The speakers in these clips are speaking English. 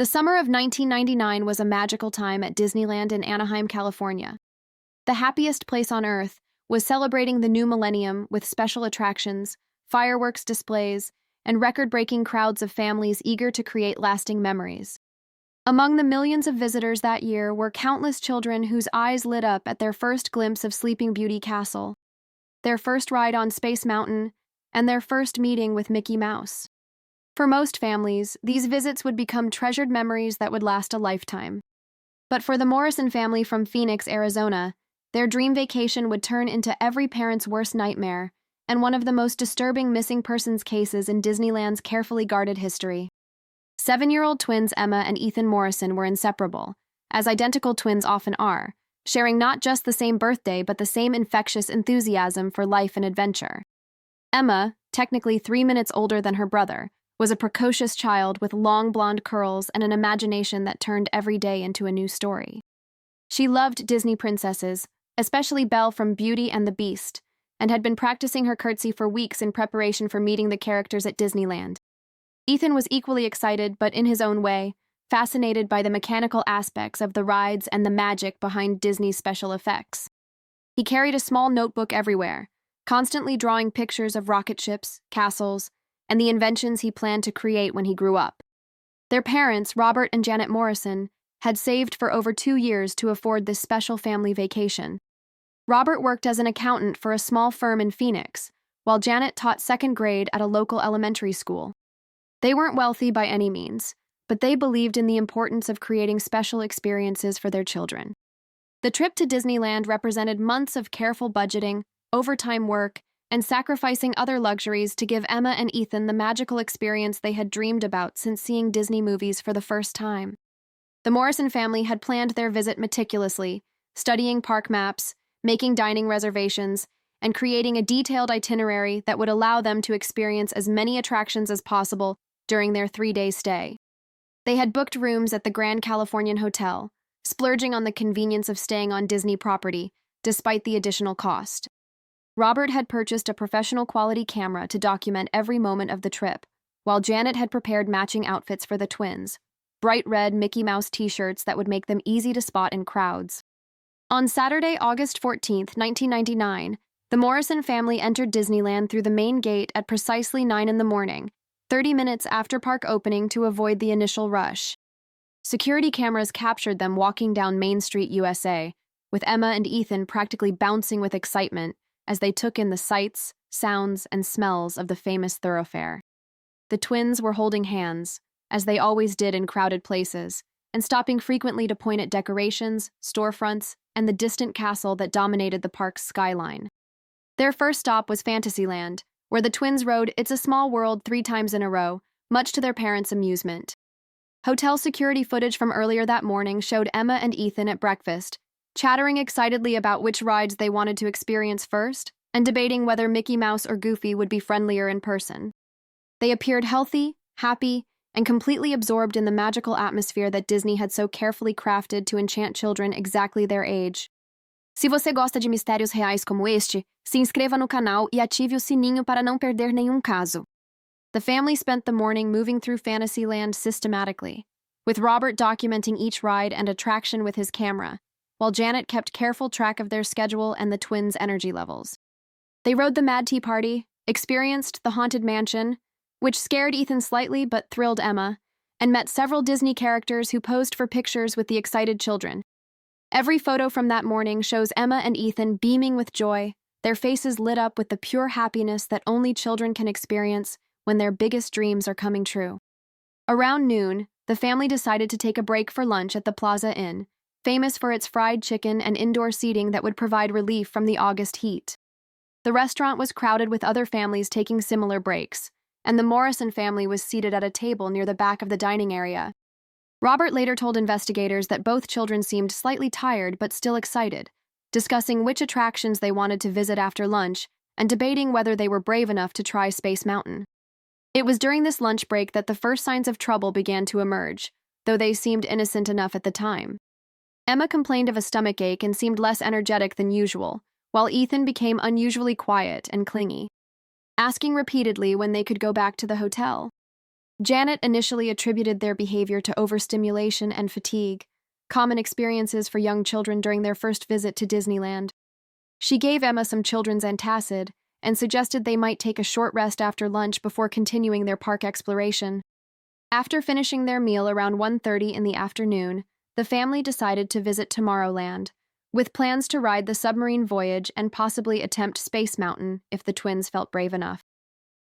The summer of 1999 was a magical time at Disneyland in Anaheim, California. The happiest place on Earth was celebrating the new millennium with special attractions, fireworks displays, and record-breaking crowds of families eager to create lasting memories. Among the millions of visitors that year were countless children whose eyes lit up at their first glimpse of Sleeping Beauty Castle, their first ride on Space Mountain, and their first meeting with Mickey Mouse. For most families, these visits would become treasured memories that would last a lifetime. But for the Morrison family from Phoenix, Arizona, their dream vacation would turn into every parent's worst nightmare and one of the most disturbing missing persons cases in Disneyland's carefully guarded history. 7-year-old twins Emma and Ethan Morrison were inseparable, as identical twins often are, sharing not just the same birthday but the same infectious enthusiasm for life and adventure. Emma, technically 3 minutes older than her brother, was a precocious child with long blonde curls and an imagination that turned every day into a new story. She loved Disney princesses, especially Belle from Beauty and the Beast, and had been practicing her curtsy for weeks in preparation for meeting the characters at Disneyland. Ethan was equally excited, but in his own way, fascinated by the mechanical aspects of the rides and the magic behind Disney's special effects. He carried a small notebook everywhere, constantly drawing pictures of rocket ships, castles, and the inventions he planned to create when he grew up. Their parents, Robert and Janet Morrison, had saved for over 2 years to afford this special family vacation. Robert worked as an accountant for a small firm in Phoenix, while Janet taught second grade at a local elementary school. They weren't wealthy by any means, but they believed in the importance of creating special experiences for their children. The trip to Disneyland represented months of careful budgeting, overtime work, and sacrificing other luxuries to give Emma and Ethan the magical experience they had dreamed about since seeing Disney movies for the first time. The Morrison family had planned their visit meticulously, studying park maps, making dining reservations, and creating a detailed itinerary that would allow them to experience as many attractions as possible during their 3-day stay. They had booked rooms at the Grand Californian Hotel, splurging on the convenience of staying on Disney property, despite the additional cost. Robert had purchased a professional quality camera to document every moment of the trip, while Janet had prepared matching outfits for the twins, bright red Mickey Mouse t-shirts that would make them easy to spot in crowds. On Saturday, August 14, 1999, the Morrison family entered Disneyland through the main gate at precisely 9 in the morning, 30 minutes after park opening to avoid the initial rush. Security cameras captured them walking down Main Street, USA, with Emma and Ethan practically bouncing with excitement as they took in the sights, sounds, and smells of the famous thoroughfare. The twins were holding hands, as they always did in crowded places, and stopping frequently to point at decorations, storefronts, and the distant castle that dominated the park's skyline. Their first stop was Fantasyland, where the twins rode It's a Small World 3 times in a row, much to their parents' amusement. Hotel security footage from earlier that morning showed Emma and Ethan at breakfast, chattering excitedly about which rides they wanted to experience first, and debating whether Mickey Mouse or Goofy would be friendlier in person. They appeared healthy, happy, and completely absorbed in the magical atmosphere that Disney had so carefully crafted to enchant children exactly their age. Se você gosta de mistérios reais como este, se inscreva no canal e ative o sininho para não perder nenhum caso. The family spent the morning moving through Fantasyland systematically, with Robert documenting each ride and attraction with his camera, while Janet kept careful track of their schedule and the twins' energy levels. They rode the Mad Tea Party, experienced the Haunted Mansion, which scared Ethan slightly but thrilled Emma, and met several Disney characters who posed for pictures with the excited children. Every photo from that morning shows Emma and Ethan beaming with joy, their faces lit up with the pure happiness that only children can experience when their biggest dreams are coming true. Around noon, the family decided to take a break for lunch at the Plaza Inn, famous for its fried chicken and indoor seating that would provide relief from the August heat. The restaurant was crowded with other families taking similar breaks, and the Morrison family was seated at a table near the back of the dining area. Robert later told investigators that both children seemed slightly tired but still excited, discussing which attractions they wanted to visit after lunch and debating whether they were brave enough to try Space Mountain. It was during this lunch break that the first signs of trouble began to emerge, though they seemed innocent enough at the time. Emma complained of a stomachache and seemed less energetic than usual, while Ethan became unusually quiet and clingy, asking repeatedly when they could go back to the hotel. Janet initially attributed their behavior to overstimulation and fatigue, common experiences for young children during their first visit to Disneyland. She gave Emma some children's antacid and suggested they might take a short rest after lunch before continuing their park exploration. After finishing their meal around 1:30 in the afternoon, the family decided to visit Tomorrowland, with plans to ride the submarine voyage and possibly attempt Space Mountain if the twins felt brave enough.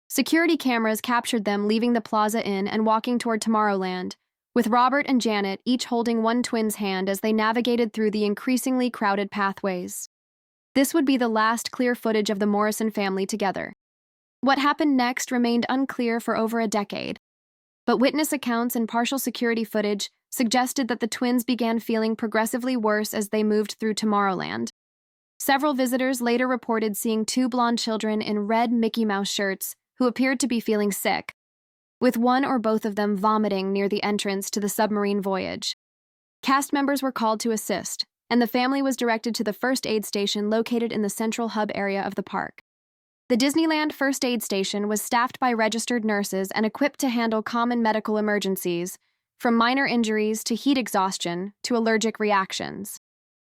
Security cameras captured them leaving the Plaza Inn and walking toward Tomorrowland, with Robert and Janet each holding one twin's hand as they navigated through the increasingly crowded pathways. This would be the last clear footage of the Morrison family together. What happened next remained unclear for over a decade, but witness accounts and partial security footage suggested that the twins began feeling progressively worse as they moved through Tomorrowland. Several visitors later reported seeing two blonde children in red Mickey Mouse shirts who appeared to be feeling sick, with one or both of them vomiting near the entrance to the submarine voyage. Cast members were called to assist, and the family was directed to the first aid station located in the central hub area of the park. The Disneyland First Aid Station was staffed by registered nurses and equipped to handle common medical emergencies, from minor injuries to heat exhaustion to allergic reactions.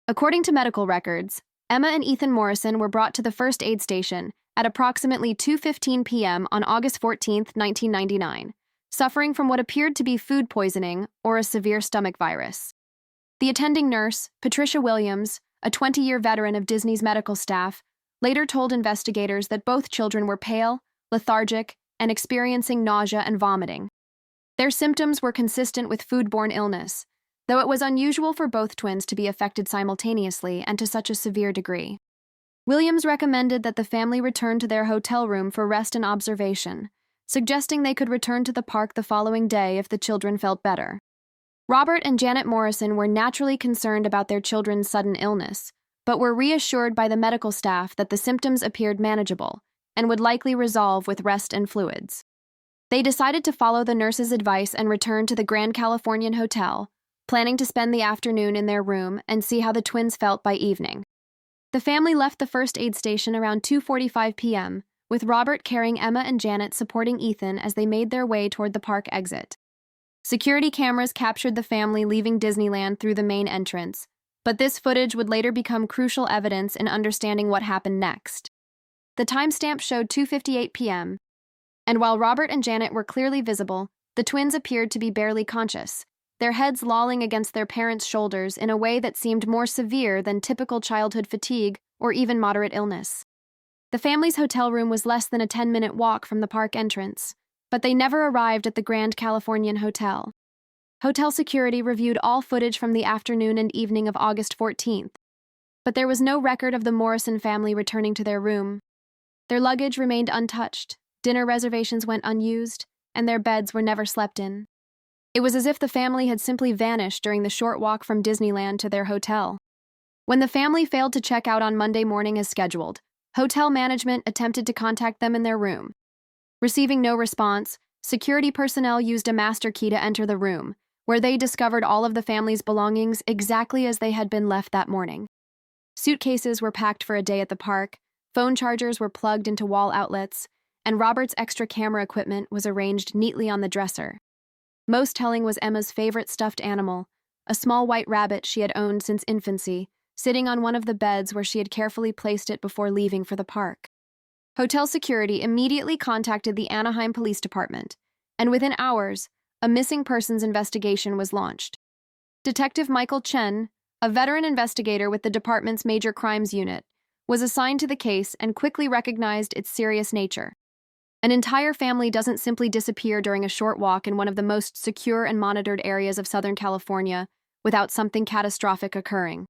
According to medical records, Emma and Ethan Morrison were brought to the First Aid Station at approximately 2:15 p.m. on August 14, 1999, suffering from what appeared to be food poisoning or a severe stomach virus. The attending nurse, Patricia Williams, a 20-year veteran of Disney's medical staff, later told investigators that both children were pale, lethargic, and experiencing nausea and vomiting. Their symptoms were consistent with foodborne illness, though it was unusual for both twins to be affected simultaneously and to such a severe degree. Williams recommended that the family return to their hotel room for rest and observation, suggesting they could return to the park the following day if the children felt better. Robert and Janet Morrison were naturally concerned about their children's sudden illness, but were reassured by the medical staff that the symptoms appeared manageable and would likely resolve with rest and fluids. They decided to follow the nurse's advice and return to the Grand Californian Hotel, planning to spend the afternoon in their room and see how the twins felt by evening. The family left the first aid station around 2:45 p.m., with Robert carrying Emma and Janet supporting Ethan as they made their way toward the park exit. Security cameras captured the family leaving Disneyland through the main entrance, but this footage would later become crucial evidence in understanding what happened next. The timestamp showed 2:58 p.m., and while Robert and Janet were clearly visible, the twins appeared to be barely conscious, their heads lolling against their parents' shoulders in a way that seemed more severe than typical childhood fatigue or even moderate illness. The family's hotel room was less than a 10-minute walk from the park entrance, but they never arrived at the Grand Californian Hotel. Hotel security reviewed all footage from the afternoon and evening of August 14th, but there was no record of the Morrison family returning to their room. Their luggage remained untouched, dinner reservations went unused, and their beds were never slept in. It was as if the family had simply vanished during the short walk from Disneyland to their hotel. When the family failed to check out on Monday morning as scheduled, hotel management attempted to contact them in their room. Receiving no response, security personnel used a master key to enter the room, where they discovered all of the family's belongings exactly as they had been left that morning. Suitcases were packed for a day at the park, phone chargers were plugged into wall outlets, and Robert's extra camera equipment was arranged neatly on the dresser. Most telling was Emma's favorite stuffed animal, a small white rabbit she had owned since infancy, sitting on one of the beds where she had carefully placed it before leaving for the park. Hotel security immediately contacted the Anaheim Police Department, and within hours, a missing persons investigation was launched. Detective Michael Chen, a veteran investigator with the department's Major Crimes Unit, was assigned to the case and quickly recognized its serious nature. An entire family doesn't simply disappear during a short walk in one of the most secure and monitored areas of Southern California without something catastrophic occurring.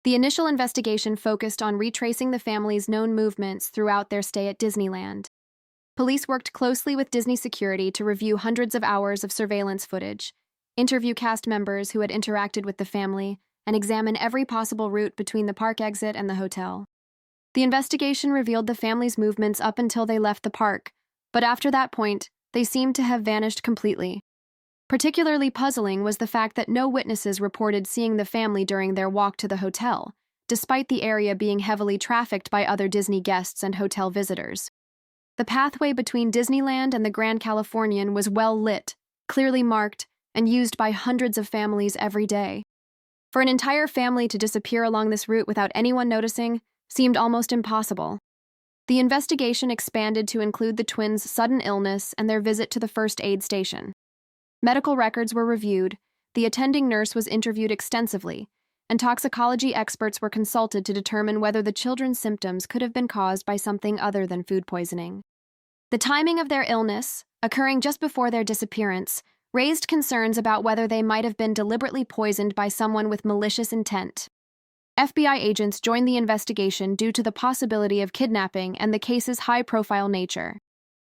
The initial investigation focused on retracing the family's known movements throughout their stay at Disneyland. Police worked closely with Disney security to review hundreds of hours of surveillance footage, interview cast members who had interacted with the family, and examine every possible route between the park exit and the hotel. The investigation revealed the family's movements up until they left the park, but after that point, they seemed to have vanished completely. Particularly puzzling was the fact that no witnesses reported seeing the family during their walk to the hotel, despite the area being heavily trafficked by other Disney guests and hotel visitors. The pathway between Disneyland and the Grand Californian was well lit, clearly marked, and used by hundreds of families every day. For an entire family to disappear along this route without anyone noticing seemed almost impossible. The investigation expanded to include the twins' sudden illness and their visit to the first aid station. Medical records were reviewed, the attending nurse was interviewed extensively, and toxicology experts were consulted to determine whether the children's symptoms could have been caused by something other than food poisoning. The timing of their illness, occurring just before their disappearance, raised concerns about whether they might have been deliberately poisoned by someone with malicious intent. FBI agents joined the investigation due to the possibility of kidnapping and the case's high-profile nature.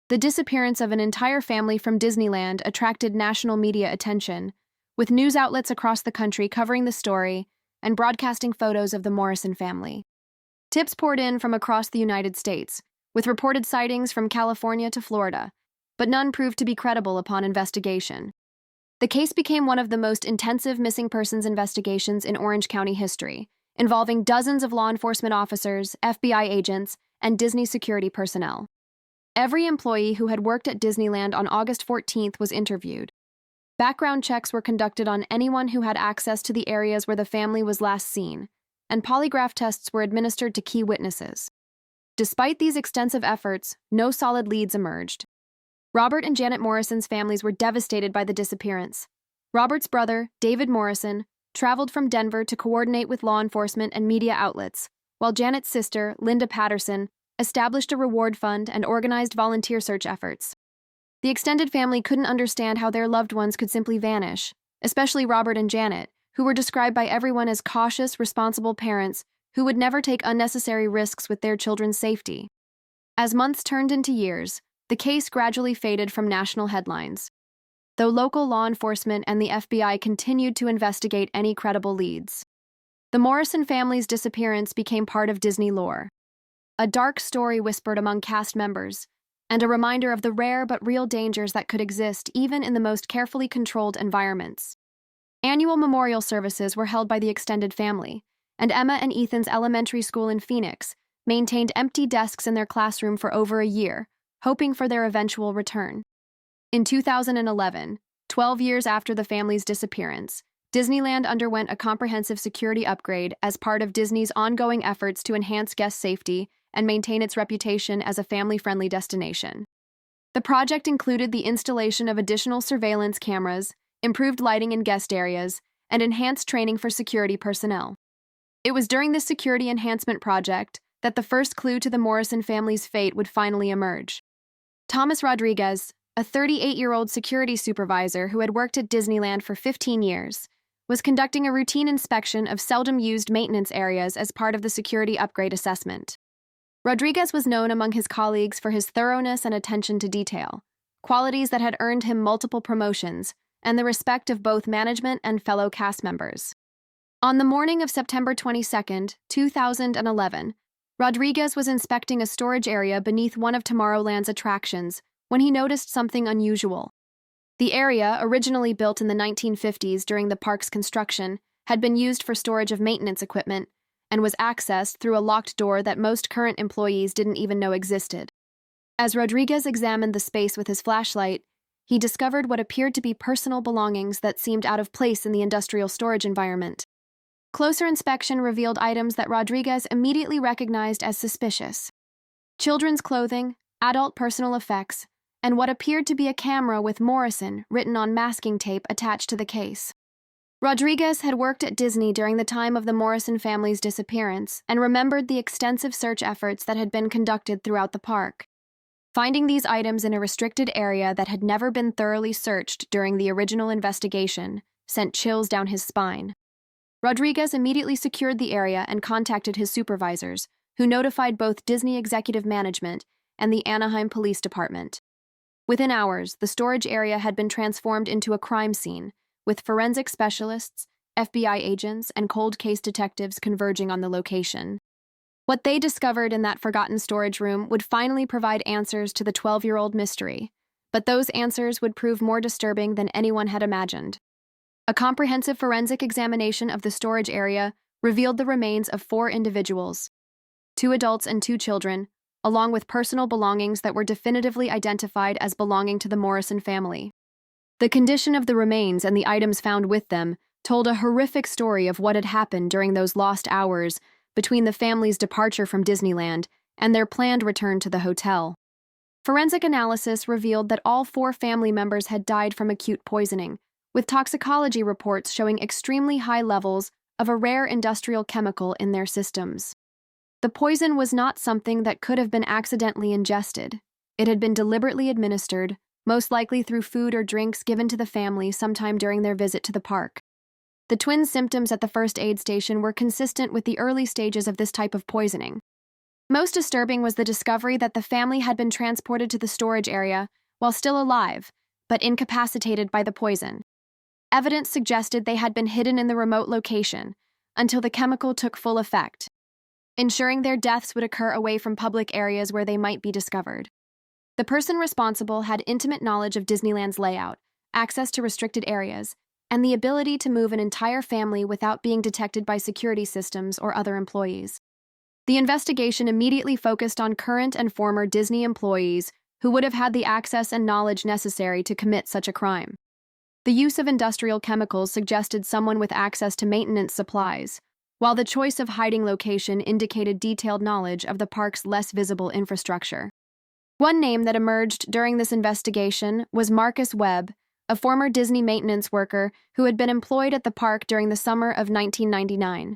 The disappearance of an entire family from Disneyland attracted national media attention, with news outlets across the country covering the story and broadcasting photos of the Morrison family. Tips poured in from across the United States, with reported sightings from California to Florida, but none proved to be credible upon investigation. The case became one of the most intensive missing persons investigations in Orange County history, involving dozens of law enforcement officers, FBI agents, and Disney security personnel. Every employee who had worked at Disneyland on August 14th was interviewed. Background checks were conducted on anyone who had access to the areas where the family was last seen, and polygraph tests were administered to key witnesses. Despite these extensive efforts, no solid leads emerged. Robert and Janet Morrison's families were devastated by the disappearance. Robert's brother, David Morrison, traveled from Denver to coordinate with law enforcement and media outlets, while Janet's sister, Linda Patterson, established a reward fund and organized volunteer search efforts. The extended family couldn't understand how their loved ones could simply vanish, especially Robert and Janet, who were described by everyone as cautious, responsible parents who would never take unnecessary risks with their children's safety. As months turned into years, the case gradually faded from national headlines, though local law enforcement and the FBI continued to investigate any credible leads. The Morrison family's disappearance became part of Disney lore, a dark story whispered among cast members, and a reminder of the rare but real dangers that could exist even in the most carefully controlled environments. Annual memorial services were held by the extended family, and Emma and Ethan's elementary school in Phoenix maintained empty desks in their classroom for over a year, hoping for their eventual return. In 2011, 12 years after the family's disappearance, Disneyland underwent a comprehensive security upgrade as part of Disney's ongoing efforts to enhance guest safety and maintain its reputation as a family-friendly destination. The project included the installation of additional surveillance cameras, improved lighting in guest areas, and enhanced training for security personnel. It was during this security enhancement project that the first clue to the Morrison family's fate would finally emerge. Thomas Rodriguez, a 38-year-old security supervisor who had worked at Disneyland for 15 years, was conducting a routine inspection of seldom-used maintenance areas as part of the security upgrade assessment. Rodriguez was known among his colleagues for his thoroughness and attention to detail, qualities that had earned him multiple promotions and the respect of both management and fellow cast members. On the morning of September 22, 2011, Rodriguez was inspecting a storage area beneath one of Tomorrowland's attractions when he noticed something unusual. The area, originally built in the 1950s during the park's construction, had been used for storage of maintenance equipment and was accessed through a locked door that most current employees didn't even know existed. As Rodriguez examined the space with his flashlight, he discovered what appeared to be personal belongings that seemed out of place in the industrial storage environment. Closer inspection revealed items that Rodriguez immediately recognized as suspicious: children's clothing, adult personal effects, and what appeared to be a camera with Morrison written on masking tape attached to the case. Rodriguez had worked at Disney during the time of the Morrison family's disappearance and remembered the extensive search efforts that had been conducted throughout the park. Finding these items in a restricted area that had never been thoroughly searched during the original investigation sent chills down his spine. Rodriguez immediately secured the area and contacted his supervisors, who notified both Disney executive management and the Anaheim Police Department. Within hours, the storage area had been transformed into a crime scene, with forensic specialists, FBI agents, and cold case detectives converging on the location. What they discovered in that forgotten storage room would finally provide answers to the 12-year-old mystery, but those answers would prove more disturbing than anyone had imagined. A comprehensive forensic examination of the storage area revealed the remains of 4 individuals, 2 adults and 2 children, along with personal belongings that were definitively identified as belonging to the Morrison family. The condition of the remains and the items found with them told a horrific story of what had happened during those lost hours between the family's departure from Disneyland and their planned return to the hotel. Forensic analysis revealed that all 4 family members had died from acute poisoning, with toxicology reports showing extremely high levels of a rare industrial chemical in their systems. The poison was not something that could have been accidentally ingested. It had been deliberately administered, most likely through food or drinks given to the family sometime during their visit to the park. The twins' symptoms at the first aid station were consistent with the early stages of this type of poisoning. Most disturbing was the discovery that the family had been transported to the storage area while still alive, but incapacitated by the poison. Evidence suggested they had been hidden in the remote location until the chemical took full effect, ensuring their deaths would occur away from public areas where they might be discovered. The person responsible had intimate knowledge of Disneyland's layout, access to restricted areas, and the ability to move an entire family without being detected by security systems or other employees. The investigation immediately focused on current and former Disney employees who would have had the access and knowledge necessary to commit such a crime. The use of industrial chemicals suggested someone with access to maintenance supplies, while the choice of hiding location indicated detailed knowledge of the park's less visible infrastructure. One name that emerged during this investigation was Marcus Webb, a former Disney maintenance worker who had been employed at the park during the summer of 1999.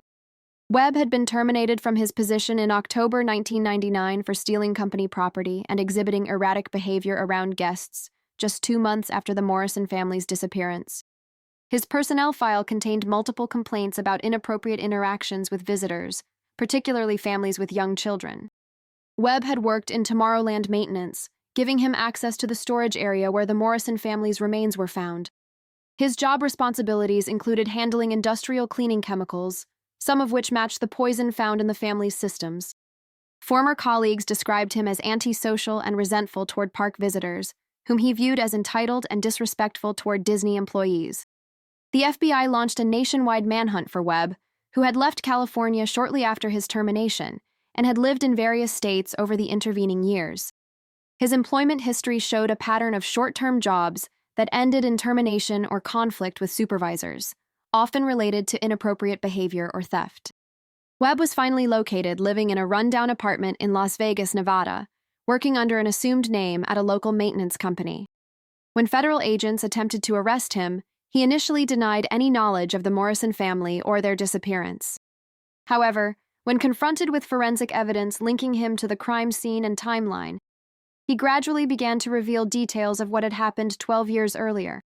Webb had been terminated from his position in October 1999 for stealing company property and exhibiting erratic behavior around guests, just 2 months after the Morrison family's disappearance. His personnel file contained multiple complaints about inappropriate interactions with visitors, particularly families with young children. Webb had worked in Tomorrowland maintenance, giving him access to the storage area where the Morrison family's remains were found. His job responsibilities included handling industrial cleaning chemicals, some of which matched the poison found in the family's systems. Former colleagues described him as antisocial and resentful toward park visitors, whom he viewed as entitled and disrespectful toward Disney employees. The FBI launched a nationwide manhunt for Webb, who had left California shortly after his termination and had lived in various states over the intervening years. His employment history showed a pattern of short-term jobs that ended in termination or conflict with supervisors, often related to inappropriate behavior or theft. Webb was finally located living in a rundown apartment in Las Vegas, Nevada, working under an assumed name at a local maintenance company. When federal agents attempted to arrest him, he initially denied any knowledge of the Morrison family or their disappearance. However, when confronted with forensic evidence linking him to the crime scene and timeline, he gradually began to reveal details of what had happened 12 years earlier.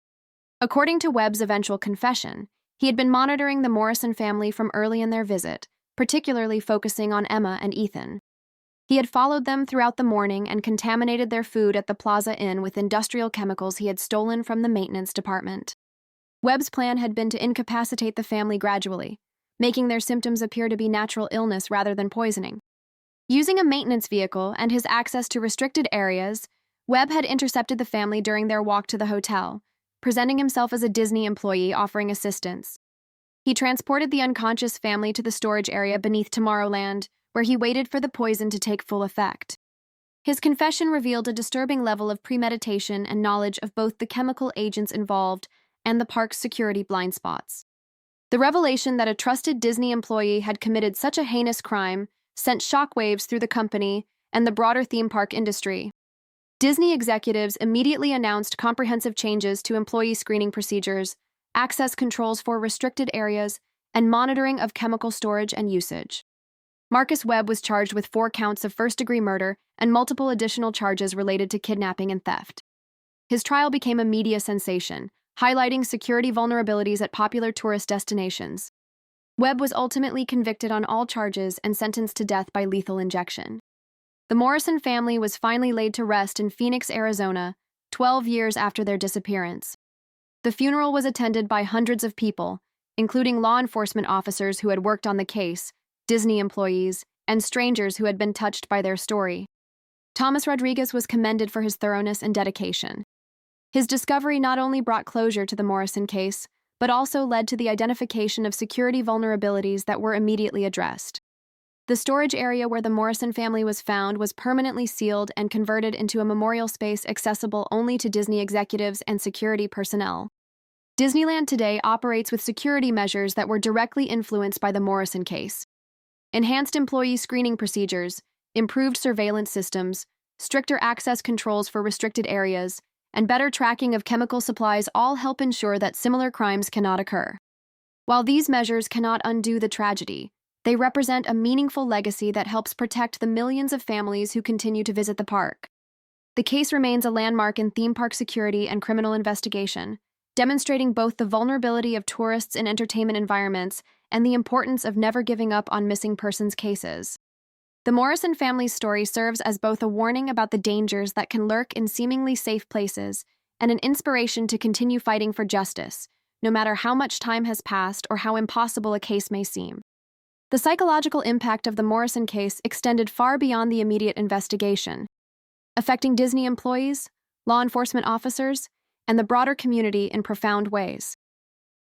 According to Webb's eventual confession, he had been monitoring the Morrison family from early in their visit, particularly focusing on Emma and Ethan. He had followed them throughout the morning and contaminated their food at the Plaza Inn with industrial chemicals he had stolen from the maintenance department. Webb's plan had been to incapacitate the family gradually, making their symptoms appear to be natural illness rather than poisoning. Using a maintenance vehicle and his access to restricted areas, Webb had intercepted the family during their walk to the hotel, presenting himself as a Disney employee offering assistance. He transported the unconscious family to the storage area beneath Tomorrowland, where he waited for the poison to take full effect. His confession revealed a disturbing level of premeditation and knowledge of both the chemical agents involved and the park's security blind spots. The revelation that a trusted Disney employee had committed such a heinous crime sent shockwaves through the company and the broader theme park industry. Disney executives immediately announced comprehensive changes to employee screening procedures, access controls for restricted areas, and monitoring of chemical storage and usage. Marcus Webb was charged with 4 counts of first-degree murder and multiple additional charges related to kidnapping and theft. His trial became a media sensation, highlighting security vulnerabilities at popular tourist destinations. Webb was ultimately convicted on all charges and sentenced to death by lethal injection. The Morrison family was finally laid to rest in Phoenix, Arizona, 12 years after their disappearance. The funeral was attended by hundreds of people, including law enforcement officers who had worked on the case, Disney employees, and strangers who had been touched by their story. Thomas Rodriguez was commended for his thoroughness and dedication. His discovery not only brought closure to the Morrison case, but also led to the identification of security vulnerabilities that were immediately addressed. The storage area where the Morrison family was found was permanently sealed and converted into a memorial space accessible only to Disney executives and security personnel. Disneyland today operates with security measures that were directly influenced by the Morrison case. Enhanced employee screening procedures, improved surveillance systems, stricter access controls for restricted areas, and better tracking of chemical supplies all help ensure that similar crimes cannot occur. While these measures cannot undo the tragedy, they represent a meaningful legacy that helps protect the millions of families who continue to visit the park. The case remains a landmark in theme park security and criminal investigation, demonstrating both the vulnerability of tourists in entertainment environments and the importance of never giving up on missing persons cases. The Morrison family's story serves as both a warning about the dangers that can lurk in seemingly safe places and an inspiration to continue fighting for justice, no matter how much time has passed or how impossible a case may seem. The psychological impact of the Morrison case extended far beyond the immediate investigation, affecting Disney employees, law enforcement officers, and the broader community in profound ways.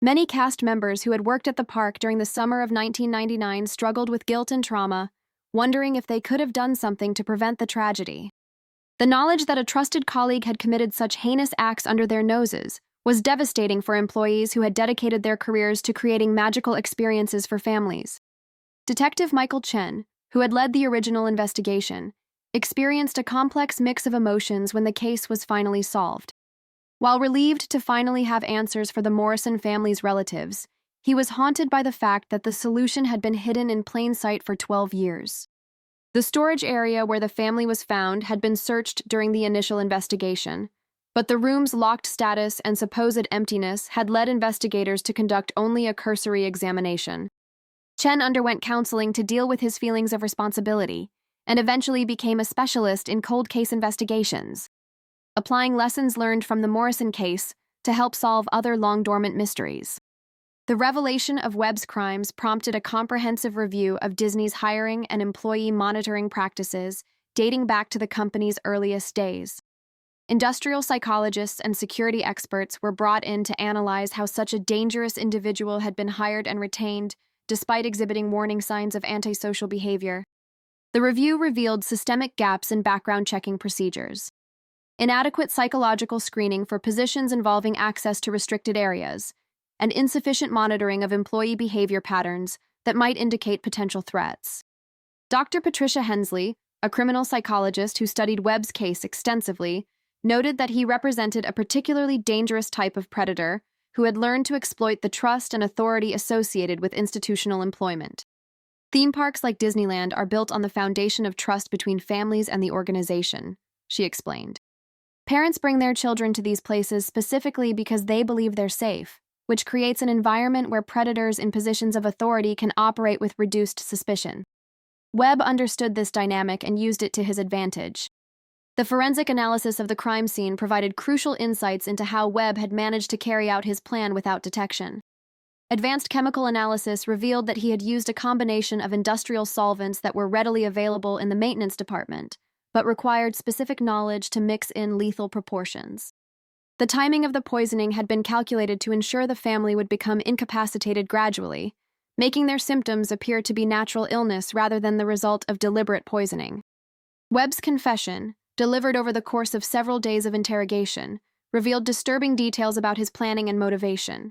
Many cast members who had worked at the park during the summer of 1999 struggled with guilt and trauma, wondering if they could have done something to prevent the tragedy. The knowledge that a trusted colleague had committed such heinous acts under their noses was devastating for employees who had dedicated their careers to creating magical experiences for families. Detective Michael Chen, who had led the original investigation, experienced a complex mix of emotions when the case was finally solved. While relieved to finally have answers for the Morrison family's relatives, he was haunted by the fact that the solution had been hidden in plain sight for 12 years. The storage area where the family was found had been searched during the initial investigation, but the room's locked status and supposed emptiness had led investigators to conduct only a cursory examination. Chen underwent counseling to deal with his feelings of responsibility and eventually became a specialist in cold case investigations, applying lessons learned from the Morrison case to help solve other long-dormant mysteries. The revelation of Webb's crimes prompted a comprehensive review of Disney's hiring and employee monitoring practices dating back to the company's earliest days. Industrial psychologists and security experts were brought in to analyze how such a dangerous individual had been hired and retained, despite exhibiting warning signs of antisocial behavior. The review revealed systemic gaps in background checking procedures, inadequate psychological screening for positions involving access to restricted areas, and insufficient monitoring of employee behavior patterns that might indicate potential threats. Dr. Patricia Hensley, a criminal psychologist who studied Webb's case extensively, noted that he represented a particularly dangerous type of predator who had learned to exploit the trust and authority associated with institutional employment. Theme parks like Disneyland are built on the foundation of trust between families and the organization, she explained. Parents bring their children to these places specifically because they believe they're safe, which creates an environment where predators in positions of authority can operate with reduced suspicion. Webb understood this dynamic and used it to his advantage. The forensic analysis of the crime scene provided crucial insights into how Webb had managed to carry out his plan without detection. Advanced chemical analysis revealed that he had used a combination of industrial solvents that were readily available in the maintenance department, but required specific knowledge to mix in lethal proportions. The timing of the poisoning had been calculated to ensure the family would become incapacitated gradually, making their symptoms appear to be natural illness rather than the result of deliberate poisoning. Webb's confession, delivered over the course of several days of interrogation, revealed disturbing details about his planning and motivation.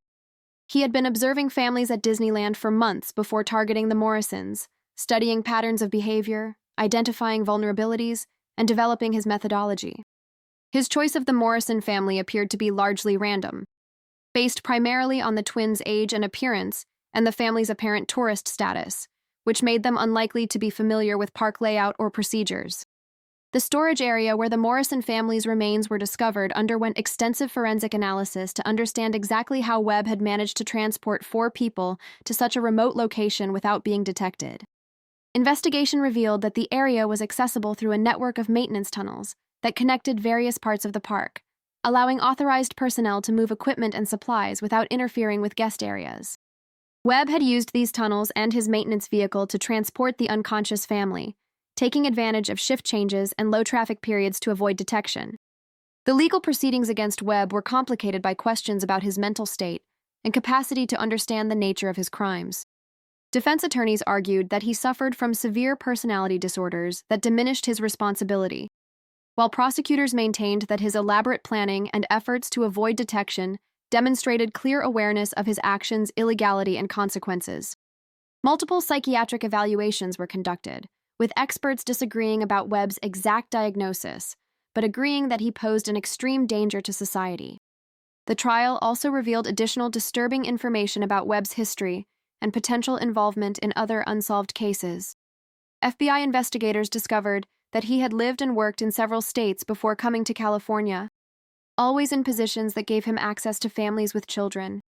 He had been observing families at Disneyland for months before targeting the Morrisons, studying patterns of behavior, identifying vulnerabilities, and developing his methodology. His choice of the Morrison family appeared to be largely random, based primarily on the twins' age and appearance and the family's apparent tourist status, which made them unlikely to be familiar with park layout or procedures. The storage area where the Morrison family's remains were discovered underwent extensive forensic analysis to understand exactly how Webb had managed to transport 4 people to such a remote location without being detected. Investigation revealed that the area was accessible through a network of maintenance tunnels that connected various parts of the park, allowing authorized personnel to move equipment and supplies without interfering with guest areas. Webb had used these tunnels and his maintenance vehicle to transport the unconscious family, taking advantage of shift changes and low traffic periods to avoid detection. The legal proceedings against Webb were complicated by questions about his mental state and capacity to understand the nature of his crimes. Defense attorneys argued that he suffered from severe personality disorders that diminished his responsibility, while prosecutors maintained that his elaborate planning and efforts to avoid detection demonstrated clear awareness of his actions' illegality and consequences. Multiple psychiatric evaluations were conducted, with experts disagreeing about Webb's exact diagnosis, but agreeing that he posed an extreme danger to society. The trial also revealed additional disturbing information about Webb's history and potential involvement in other unsolved cases. FBI investigators discovered that he had lived and worked in several states before coming to California, always in positions that gave him access to families with children.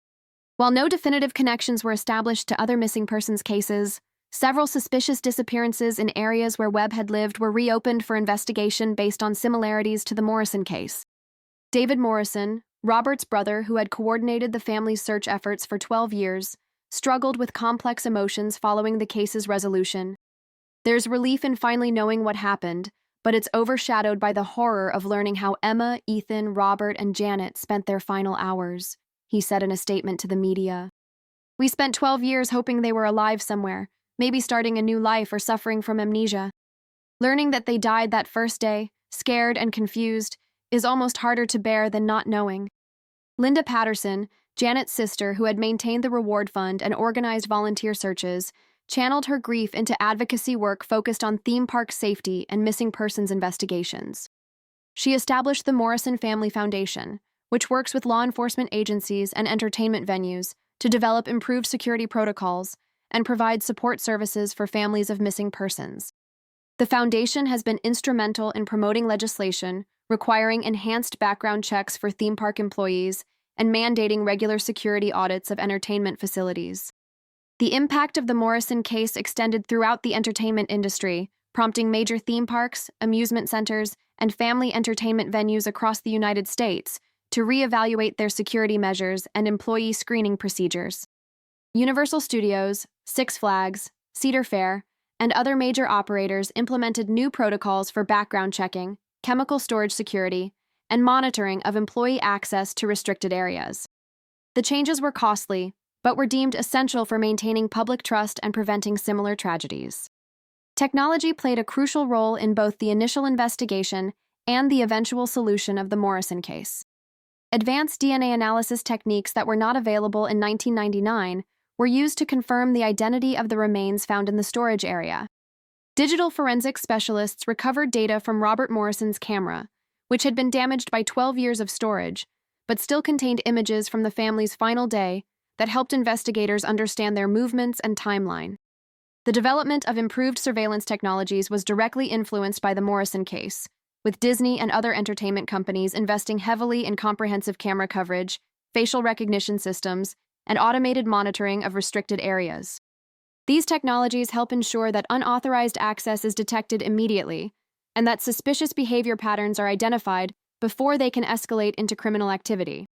While no definitive connections were established to other missing persons cases, several suspicious disappearances in areas where Webb had lived were reopened for investigation based on similarities to the Morrison case. David Morrison, Robert's brother who had coordinated the family's search efforts for 12 years, struggled with complex emotions following the case's resolution. There's relief in finally knowing what happened, but it's overshadowed by the horror of learning how Emma, Ethan, Robert, and Janet spent their final hours, he said in a statement to the media. We spent 12 years hoping they were alive somewhere, maybe starting a new life or suffering from amnesia. Learning that they died that first day, scared and confused, is almost harder to bear than not knowing. Linda Patterson, Janet's sister who had maintained the reward fund and organized volunteer searches, channeled her grief into advocacy work focused on theme park safety and missing persons investigations. She established the Morrison Family Foundation, which works with law enforcement agencies and entertainment venues to develop improved security protocols and provide support services for families of missing persons. The foundation has been instrumental in promoting legislation requiring enhanced background checks for theme park employees and mandating regular security audits of entertainment facilities. The impact of the Morrison case extended throughout the entertainment industry, prompting major theme parks, amusement centers, and family entertainment venues across the United States to reevaluate their security measures and employee screening procedures. Universal Studios, Six Flags, Cedar Fair, and other major operators implemented new protocols for background checking, chemical storage security, and monitoring of employee access to restricted areas. The changes were costly, but were deemed essential for maintaining public trust and preventing similar tragedies. Technology played a crucial role in both the initial investigation and the eventual solution of the Morrison case. Advanced DNA analysis techniques that were not available in 1999 were used to confirm the identity of the remains found in the storage area. Digital forensics specialists recovered data from Robert Morrison's camera, which had been damaged by 12 years of storage, but still contained images from the family's final day that helped investigators understand their movements and timeline. The development of improved surveillance technologies was directly influenced by the Morrison case, with Disney and other entertainment companies investing heavily in comprehensive camera coverage, facial recognition systems, and automated monitoring of restricted areas. These technologies help ensure that unauthorized access is detected immediately, and that suspicious behavior patterns are identified before they can escalate into criminal activity.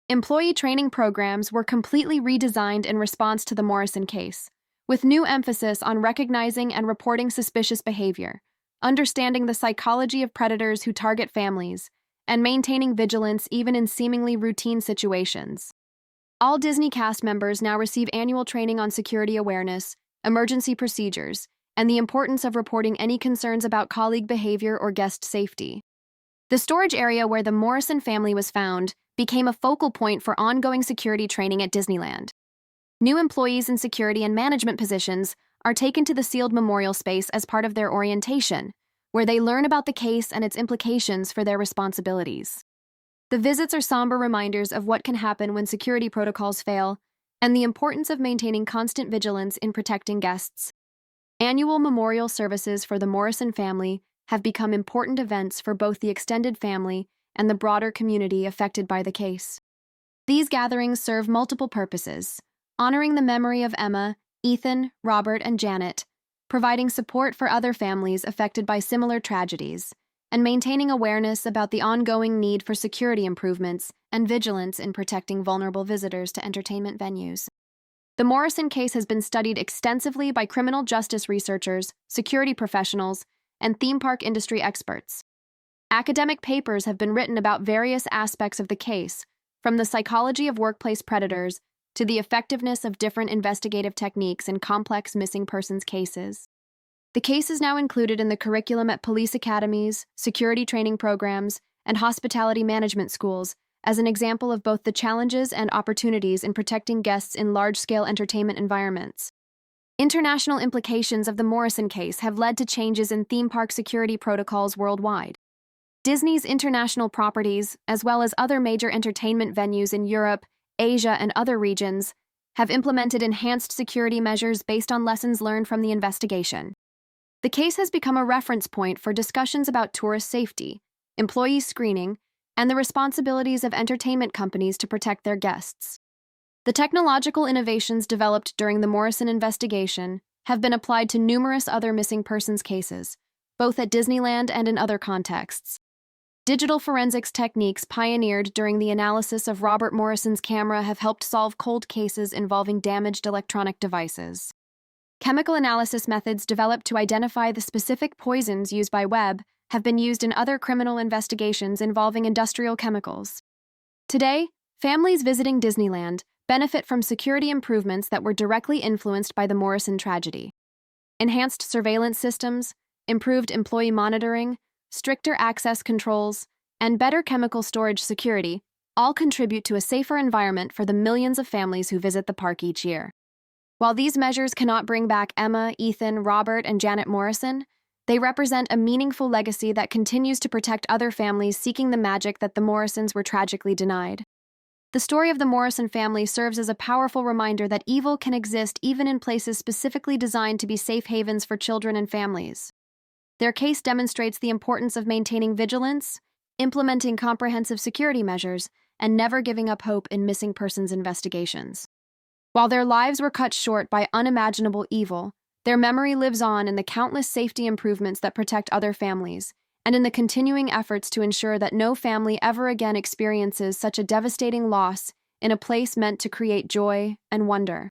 Employee training programs were completely redesigned in response to the Morrison case, with new emphasis on recognizing and reporting suspicious behavior, understanding the psychology of predators who target families, and maintaining vigilance even in seemingly routine situations. All Disney cast members now receive annual training on security awareness, emergency procedures, and the importance of reporting any concerns about colleague behavior or guest safety. The storage area where the Morrison family was found became a focal point for ongoing security training at Disneyland. New employees in security and management positions are taken to the sealed memorial space as part of their orientation, where they learn about the case and its implications for their responsibilities. The visits are somber reminders of what can happen when security protocols fail, and the importance of maintaining constant vigilance in protecting guests. Annual memorial services for the Morrison family have become important events for both the extended family and the broader community affected by the case. These gatherings serve multiple purposes: honoring the memory of Emma, Ethan, Robert, and Janet, providing support for other families affected by similar tragedies, and maintaining awareness about the ongoing need for security improvements and vigilance in protecting vulnerable visitors to entertainment venues. The Morrison case has been studied extensively by criminal justice researchers, security professionals, and theme park industry experts. Academic papers have been written about various aspects of the case, from the psychology of workplace predators to the effectiveness of different investigative techniques in complex missing persons cases. The case is now included in the curriculum at police academies, security training programs, and hospitality management schools as an example of both the challenges and opportunities in protecting guests in large-scale entertainment environments. International implications of the Morrison case have led to changes in theme park security protocols worldwide. Disney's international properties, as well as other major entertainment venues in Europe, Asia, and other regions, have implemented enhanced security measures based on lessons learned from the investigation. The case has become a reference point for discussions about tourist safety, employee screening, and the responsibilities of entertainment companies to protect their guests. The technological innovations developed during the Morrison investigation have been applied to numerous other missing persons cases, both at Disneyland and in other contexts. Digital forensics techniques pioneered during the analysis of Robert Morrison's camera have helped solve cold cases involving damaged electronic devices. Chemical analysis methods developed to identify the specific poisons used by Webb have been used in other criminal investigations involving industrial chemicals. Today, families visiting Disneyland benefit from security improvements that were directly influenced by the Morrison tragedy. Enhanced surveillance systems, improved employee monitoring, stricter access controls, and better chemical storage security all contribute to a safer environment for the millions of families who visit the park each year. While these measures cannot bring back Emma, Ethan, Robert, and Janet Morrison, they represent a meaningful legacy that continues to protect other families seeking the magic that the Morrisons were tragically denied. The story of the Morrison family serves as a powerful reminder that evil can exist even in places specifically designed to be safe havens for children and families. Their case demonstrates the importance of maintaining vigilance, implementing comprehensive security measures, and never giving up hope in missing persons investigations. While their lives were cut short by unimaginable evil, their memory lives on in the countless safety improvements that protect other families, and in the continuing efforts to ensure that no family ever again experiences such a devastating loss in a place meant to create joy and wonder.